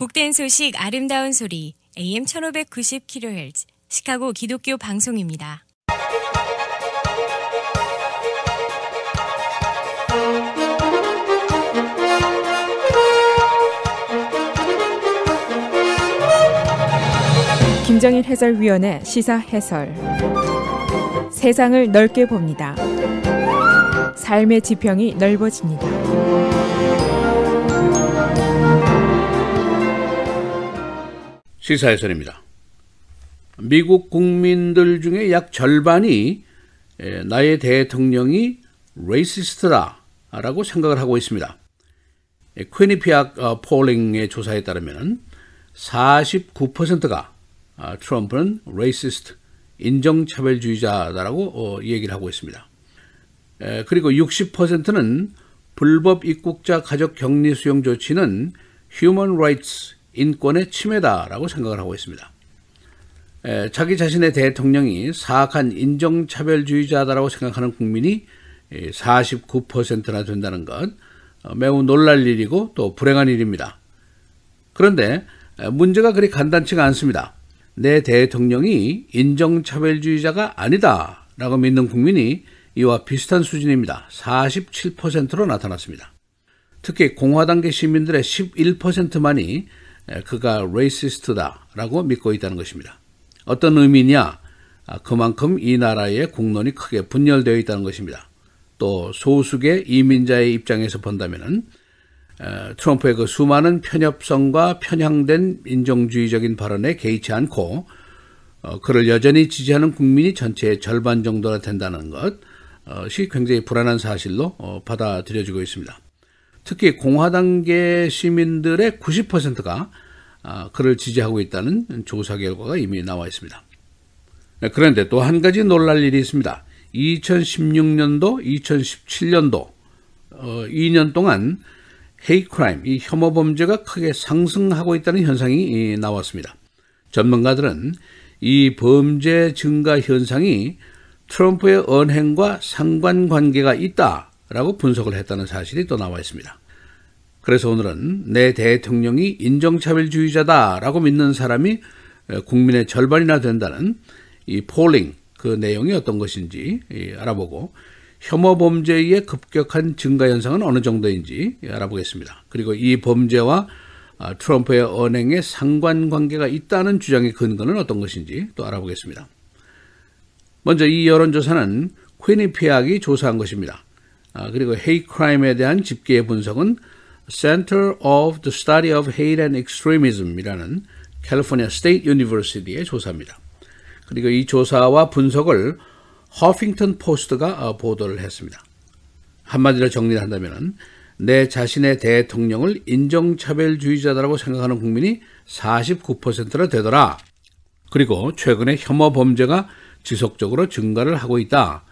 복된 소식 아름다운 소리 AM 1590kHz 시카고 기독교 방송입니다. 김정일 해설위원의 시사 해설. 세상을 넓게 봅니다. 삶의 지평이 넓어집니다. 시사 해설입니다. 미국 국민들 중에 약 절반이 나의 대통령이 레이시스트다라고 생각을 하고 있습니다. 퀴니피악 폴링의 조사에 따르면 49%가 트럼프는 레이시스트, 인종차별주의자다라고 얘기를 하고 있습니다. 그리고 60%는 불법 입국자 가족 격리 수용 조치는 human rights, 인권의 침해다라고 생각을 하고 있습니다. 자기 자신의 대통령이 사악한 인종차별주의자다라고 생각하는 국민이 49%나 된다는 것, 매우 놀랄 일이고 또 불행한 일입니다. 그런데 문제가 그리 간단치가 않습니다. 내 대통령이 인종차별주의자가 아니다 라고 믿는 국민이 이와 비슷한 수준입니다. 47%로 나타났습니다. 특히 공화당계 시민들의 11%만이 그가 레이시스트다 라고 믿고 있다는 것입니다. 어떤 의미냐? 그만큼 이 나라의 공론이 크게 분열되어 있다는 것입니다. 또 소수의 이민자의 입장에서 본다면 트럼프의 그 수많은 편협성과 편향된 인종주의적인 발언에 개의치 않고 그를 여전히 지지하는 국민이 전체의 절반 정도나 된다는 것이 굉장히 불안한 사실로 받아들여지고 있습니다. 특히 공화당계 시민들의 90%가 그를 지지하고 있다는 조사 결과가 이미 나와 있습니다. 그런데 또 한 가지 놀랄 일이 있습니다. 2016년도, 2017년도 2년 동안 헤이트 크라임, 이 혐오 범죄가 크게 상승하고 있다는 현상이 나왔습니다. 전문가들은 이 범죄 증가 현상이 트럼프의 언행과 상관관계가 있다라고 분석을 했다는 사실이 또 나와 있습니다. 그래서 오늘은 내 대통령이 인종차별주의자다라고 믿는 사람이 국민의 절반이나 된다는 이 폴링, 그 내용이 어떤 것인지 알아보고 혐오 범죄의 급격한 증가 현상은 어느 정도인지 알아보겠습니다. 그리고 이 범죄와 트럼프의 언행에 상관관계가 있다는 주장의 근거는 어떤 것인지 또 알아보겠습니다. 먼저 이 여론조사는 퀴니피악이 조사한 것입니다. 그리고 헤이트 크라임에 대한 집계의 분석은 Center of the Study of Hate and Extremism이라는 캘리포니아 스테이트 유니버시티의 조사입니다. 그리고 이 조사와 분석을 허핑턴 포스트가 보도를 했습니다. 한마디로 정리를 한다면 내 자신의 대통령을 인종차별주의자라고 생각하는 국민이 49%나 되더라. 그리고 최근에 혐오 범죄가 지속적으로 증가를 하고 있다.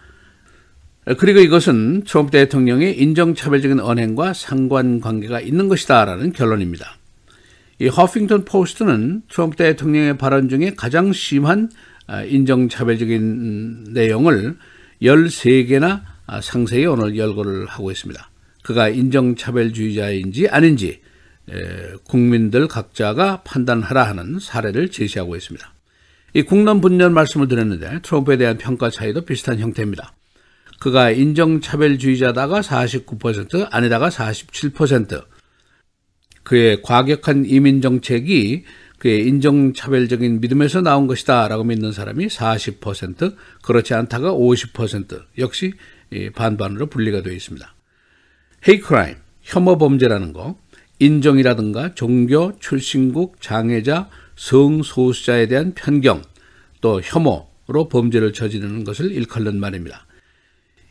그리고 이것은 트럼프 대통령의 인종차별적인 언행과 상관관계가 있는 것이다 라는 결론입니다. 이 허핑턴 포스트는 트럼프 대통령의 발언 중에 가장 심한 인종차별적인 내용을 13개나 상세히 오늘 열거를 하고 있습니다. 그가 인종차별주의자인지 아닌지 국민들 각자가 판단하라 하는 사례를 제시하고 있습니다. 이 국론 분열 말씀을 드렸는데 트럼프에 대한 평가 차이도 비슷한 형태입니다. 그가 인종차별주의자다가 49%, 아니다가 47%. 그의 과격한 이민정책이 그의 인종차별적인 믿음에서 나온 것이다 라고 믿는 사람이 40%, 그렇지 않다가 50%, 역시 반반으로 분리가 되어 있습니다. 헤이트 크라임, 혐오 범죄라는 거, 인종이라든가 종교, 출신국, 장애자, 성소수자에 대한 편견, 또 혐오로 범죄를 저지르는 것을 일컬는 말입니다.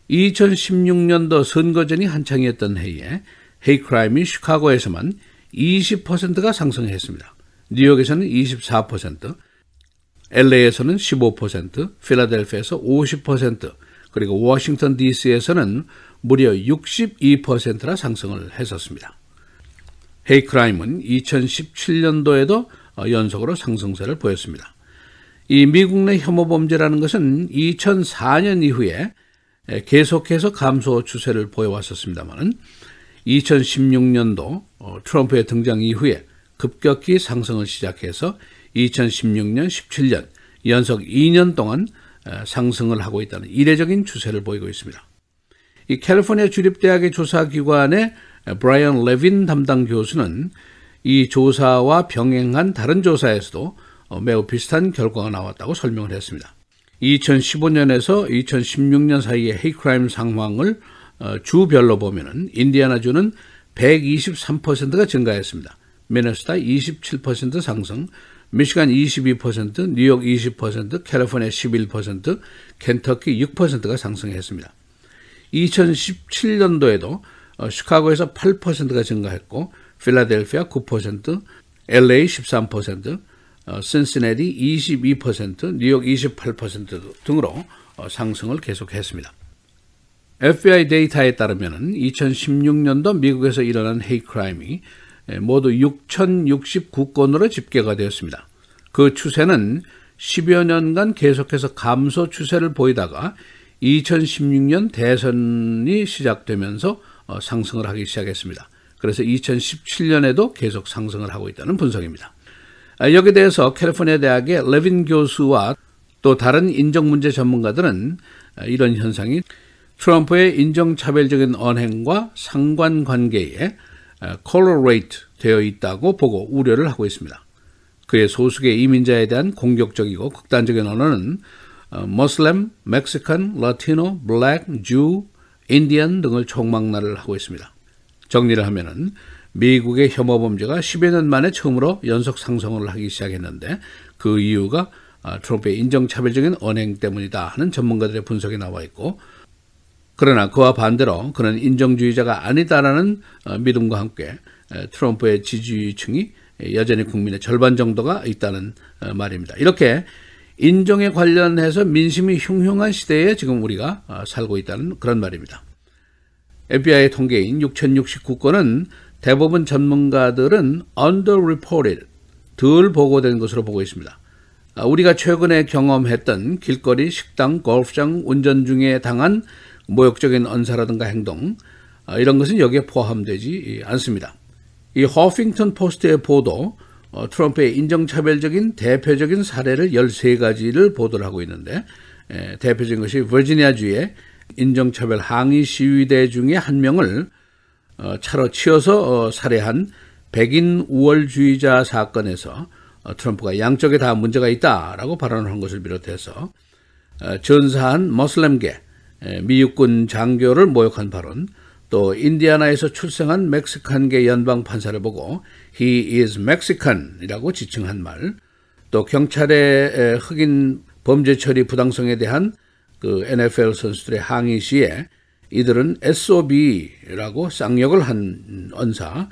2016년도 선거전이 한창이었던 해에 헤이트 크라임이 시카고에서만 20%가 상승했습니다. 뉴욕에서는 24%, LA에서는 15%, 필라델피아에서 50%, 그리고 워싱턴 DC에서는 무려 62%나 상승을 했었습니다. 헤이트 크라임은 2017년도에도 연속으로 상승세를 보였습니다. 이 미국 내 혐오 범죄라는 것은 2004년 이후에 계속해서 감소 추세를 보여왔었습니다만 2016년도 트럼프의 등장 이후에 급격히 상승을 시작해서 2016년, 17년 연속 2년 동안 상승을 하고 있다는 이례적인 추세를 보이고 있습니다. 이 캘리포니아 주립대학의 조사기관의 브라이언 레빈 담당 교수는 이 조사와 병행한 다른 조사에서도 매우 비슷한 결과가 나왔다고 설명을 했습니다. 2015년에서 2016년 사이의 헤이크라임 상황을 주별로 보면은 인디애나주는 123%가 증가했습니다. 미네소타 27% 상승, 미시간 22%, 뉴욕 20%, 캘리포니아 11%, 켄터키 6%가 상승했습니다. 2017년도에도 시카고에서 8%가 증가했고 필라델피아 9%, LA 13%, 신시내티 22%, 뉴욕 28% 등으로 상승을 계속했습니다. FBI 데이터에 따르면 2016년도 미국에서 일어난 헤이크라임이 모두 6,069건으로 집계가 되었습니다. 그 추세는 10여 년간 계속해서 감소 추세를 보이다가 2016년 대선이 시작되면서 상승을 하기 시작했습니다. 그래서 2017년에도 계속 상승을 하고 있다는 분석입니다. 여기에 대해서 캘리포니아 대학의 레빈 교수와 또 다른 인정문제 전문가들은 이런 현상이 트럼프의 인종차별적인 언행과 상관관계에 correlate 되어 있다고 보고 우려를 하고 있습니다. 그의 소수의 이민자에 대한 공격적이고 극단적인 언어는 모슬렘, 멕시칸, 라티노, 블랙, 주, 인디언 등을 총망라를 하고 있습니다. 정리를 하면은 미국의 혐오 범죄가 10여 년 만에 처음으로 연속 상승을 하기 시작했는데 그 이유가 트럼프의 인종차별적인 언행 때문이다 하는 전문가들의 분석이 나와 있고, 그러나 그와 반대로 그는 인종주의자가 아니다라는 믿음과 함께 트럼프의 지지층이 여전히 국민의 절반 정도가 있다는 말입니다. 이렇게 인종에 관련해서 민심이 흉흉한 시대에 지금 우리가 살고 있다는 그런 말입니다. FBI 통계인 6,069건은 대부분 전문가들은 underreported, 덜 보고된 것으로 보고 있습니다. 우리가 최근에 경험했던 길거리, 식당, 골프장, 운전 중에 당한 모욕적인 언사라든가 행동, 이런 것은 여기에 포함되지 않습니다. 이 허핑턴 포스트의 보도, 트럼프의 인종차별적인 대표적인 사례를 13가지를 보도를 하고 있는데, 대표적인 것이 버지니아주의 인종차별 항의 시위대 중에 한 명을 차로 치어서 살해한 백인 우월주의자 사건에서 트럼프가 양쪽에 다 문제가 있다라고 발언을 한 것을 비롯해서 전사한 모슬렘계 미육군 장교를 모욕한 발언, 또 인디애나에서 출생한 멕시칸계 연방 판사를 보고 He is Mexican이라고 지칭한 말, 또 경찰의 흑인 범죄 처리 부당성에 대한 그 NFL 선수들의 항의 시에 이들은 SOB라고 쌍욕을 한 언사,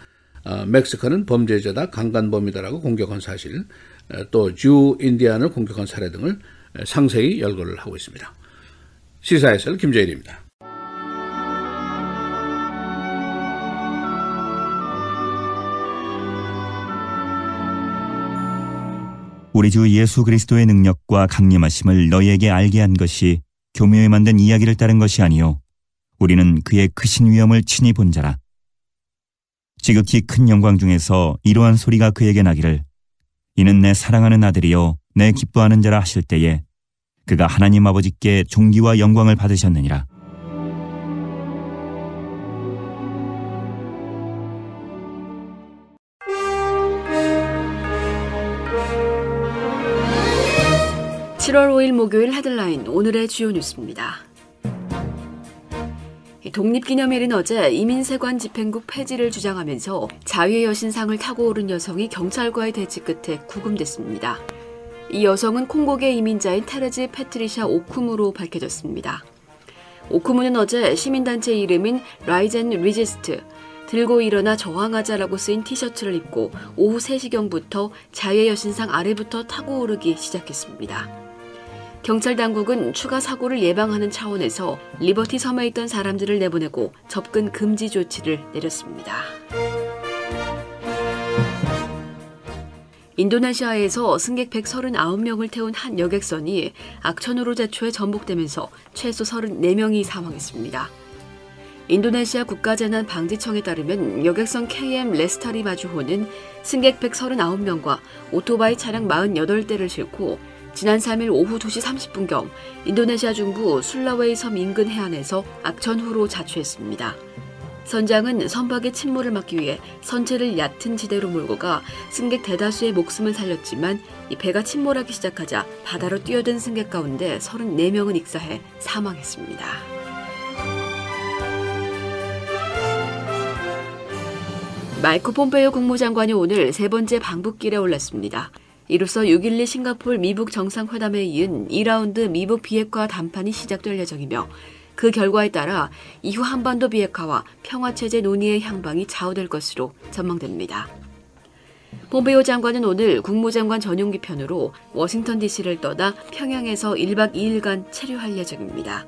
멕시칸은 범죄자다, 강간범이다라고 공격한 사실, 또 주 인디안을 공격한 사례 등을 상세히 열거를 하고 있습니다. 시사해설 김재일입니다. 우리 주 예수 그리스도의 능력과 강림하심을 너희에게 알게 한 것이 교묘히 만든 이야기를 따른 것이 아니요 우리는 그의 크신 위엄을 친히 본 자라. 지극히 큰 영광 중에서 이러한 소리가 그에게 나기를 이는 내 사랑하는 아들이요 내 기뻐하는 자라 하실 때에 그가 하나님 아버지께 존귀와 영광을 받으셨느니라. (7월 5일) 목요일 헤드라인, 오늘의 주요 뉴스입니다. 독립기념일인 어제 이민세관 집행국 폐지를 주장하면서 자유의 여신상을 타고 오른 여성이 경찰과의 대치 끝에 구금됐습니다. 이 여성은 콩고계 이민자인 테레즈 패트리샤 오쿠무로 밝혀졌습니다. 오쿠무는 어제 시민단체 이름인 Rise and Resist, 들고 일어나 저항하자라고 쓰인 티셔츠를 입고 오후 3시경부터 자유의 여신상 아래부터 타고 오르기 시작했습니다. 경찰 당국은 추가 사고를 예방하는 차원에서 리버티 섬에 있던 사람들을 내보내고 접근 금지 조치를 내렸습니다. 인도네시아에서 승객 139명을 태운 한 여객선이 악천후로 제초에 전복되면서 최소 34명이 사망했습니다. 인도네시아 국가재난방지청에 따르면 여객선 KM 레스타리 마주호는 승객 139명과 오토바이 차량 48대를 싣고 지난 3일 오후 2시 30분경 인도네시아 중부 술라웨이 섬 인근 해안에서 악천후로 자취했습니다. 선장은 선박의 침몰을 막기 위해 선체를 얕은 지대로 몰고 가 승객 대다수의 목숨을 살렸지만 이 배가 침몰하기 시작하자 바다로 뛰어든 승객 가운데 34명은 익사해 사망했습니다. 마이크 폼페이오 국무장관이 오늘 세 번째 방북길에 올랐습니다. 이로써 6.12 싱가포르 미북 정상회담에 이은 2라운드 미북 비핵화談判이 시작될 예정이며 그 결과에 따라 이후 한반도 비핵화와 평화체제 논의의 향방이 좌우될 것으로 전망됩니다. 폼페이오 장관은 오늘 국무장관 전용기 편으로 워싱턴 DC를 떠나 평양에서 1박 2일간 체류할 예정입니다.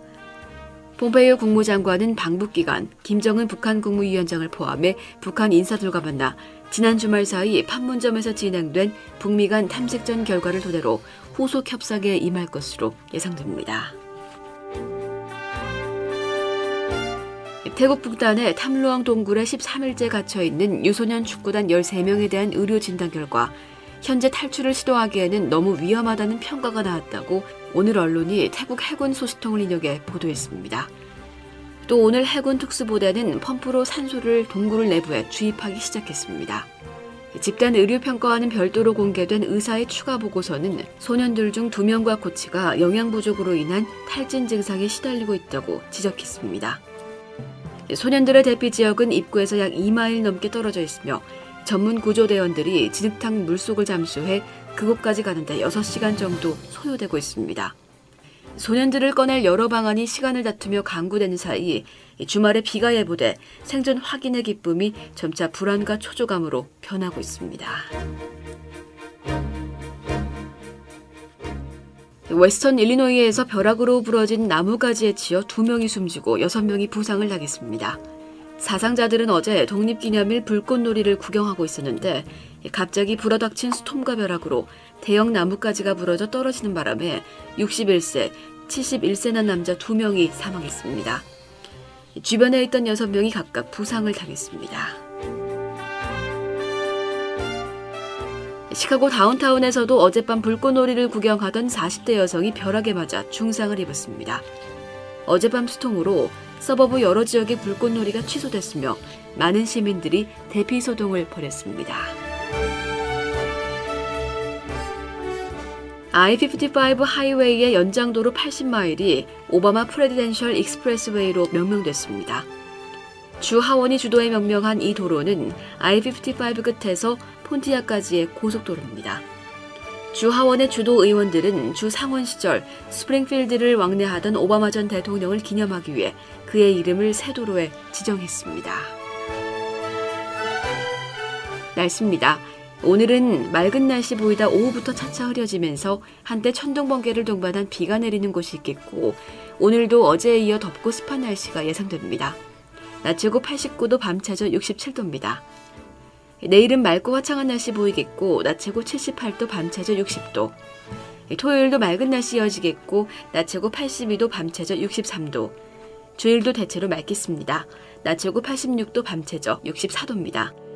폼페이오 국무장관은 방북 기간 김정은 북한 국무위원장을 포함해 북한 인사들과 만나 지난 주말 사이 판문점에서 진행된 북미 간 탐색전 결과를 토대로 후속 협상에 임할 것으로 예상됩니다. 태국 북단의 탐루앙 동굴에 13일째 갇혀있는 유소년 축구단 13명에 대한 의료 진단 결과 현재 탈출을 시도하기에는 너무 위험하다는 평가가 나왔다고 오늘 언론이 태국 해군 소식통을 인용해 보도했습니다. 또 오늘 해군 특수부대는 펌프로 산소를 동굴 내부에 주입하기 시작했습니다. 집단 의료평가와는 별도로 공개된 의사의 추가 보고서는 소년들 중 2명과 코치가 영양 부족으로 인한 탈진 증상에 시달리고 있다고 지적했습니다. 소년들의 대피 지역은 입구에서 약 2마일 넘게 떨어져 있으며 전문 구조대원들이 진흙탕 물속을 잠수해 그곳까지 가는데 6시간 정도 소요되고 있습니다. 소년들을 꺼낼 여러 방안이 시간을 다투며 강구되는 사이 주말에 비가 예보돼 생존 확인의 기쁨이 점차 불안과 초조감으로 변하고 있습니다. 웨스턴 일리노이에서 벼락으로 부러진 나무가지에 치여 2명이 숨지고 6명이 부상을 당했습니다. 사상자들은 어제 독립기념일 불꽃놀이를 구경하고 있었는데 갑자기 불어닥친 스톰과 벼락으로 대형 나무가지가 부러져 떨어지는 바람에 61세, 71세난 남자 2명이 사망했습니다. 주변에 있던 6명이 각각 부상을 당했습니다. 시카고 다운타운에서도 어젯밤 불꽃놀이를 구경하던 40대 여성이 벼락에 맞아 중상을 입었습니다. 어젯밤 스톰으로 서버브 여러 지역의 불꽃놀이가 취소됐으며 많은 시민들이 대피소동을 벌였습니다. I-55 하이웨이의 연장도로 80마일이 오바마 프레지덴셜 익스프레스웨이로 명명됐습니다. 주 하원이 주도해 명명한 이 도로는 I-55 끝에서 폰티아까지의 고속도로입니다. 주 하원의 주도 의원들은 주 상원 시절 스프링필드를 왕래하던 오바마 전 대통령을 기념하기 위해 그의 이름을 새 도로에 지정했습니다. 날씨입니다. 오늘은 맑은 날씨 보이다 오후부터 차차 흐려지면서 한때 천둥번개를 동반한 비가 내리는 곳이 있겠고 오늘도 어제에 이어 덥고 습한 날씨가 예상됩니다. 낮 최고 89도, 밤 최저 67도입니다. 내일은 맑고 화창한 날씨 보이겠고 낮 최고 78도, 밤 최저 60도. 토요일도 맑은 날씨 이어지겠고 낮 최고 82도, 밤 최저 63도. 주일도 대체로 맑겠습니다. 낮 최고 86도, 밤 최저 64도입니다.